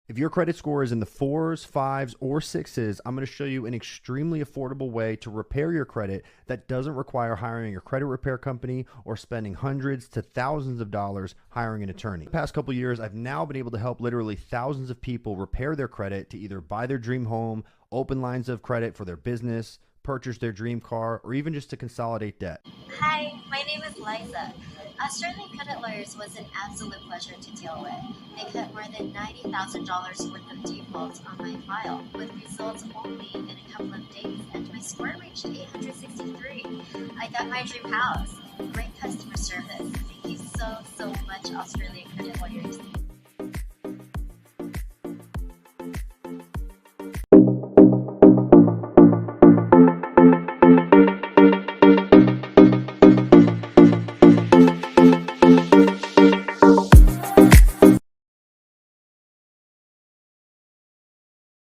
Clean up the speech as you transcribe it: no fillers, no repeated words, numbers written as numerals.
If your credit score is in the fours, fives, or sixes, I'm going to show you an extremely affordable way to repair your credit that doesn't require hiring a credit repair company or spending hundreds to thousands of dollars hiring an attorney. The past couple years, I've now been able to help literally thousands of people repair their credit to either buy their dream home, open lines of credit for their business, purchase their dream car, or even just to consolidate debt. Hi, my name is Liza. Sterling Credit Lawyers was an absolute pleasure to deal with. They cut more than $90,000 worth of defaults on my file, with results only in a couple of days, and my score reached 863. I got my dream house. Great customer service. Thank you so much, Australian Credit Lawyers.